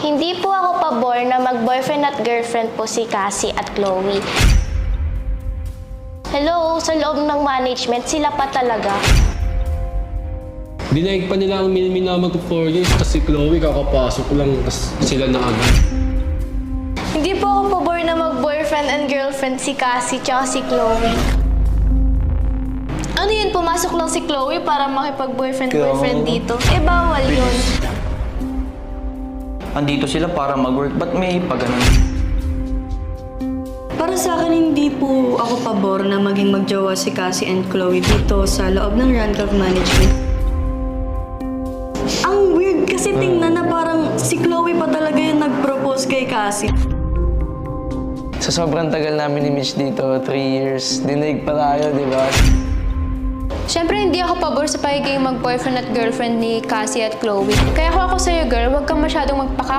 Hindi po ako pabor na mag-boyfriend at girlfriend po si Cassie at Chloe. Hello, sa loob ng management, sila pa talaga. Dinaig pa nila ang minimina mag-4 years kasi Chloe kakapasok lang tas sila na agad. Hindi po ako pabor na mag-boyfriend and girlfriend si Cassie tsaka si Chloe. Ano yun, pumasok lang si Chloe para makipag-boyfriend-boyfriend dito? Eh, bawal yun. Andito sila para mag-work, ba't may pag-ganon? Para sa akin, hindi po ako pabor na maging magjowa si Cassie and Chloe dito sa loob ng Rancov Management. Ang weird kasi tingnan na parang si Chloe pa talaga yung nag-propose kay Cassie. Sa sobrang tagal namin ni Mitch dito, 3 years, dinig pa tayo, di ba? Siyempre, hindi ako pabor sa pagiging mag-boyfriend at girlfriend ni Cassie at Chloe. Kaya kung ako sa'yo, girl, huwag kang masyadong magpaka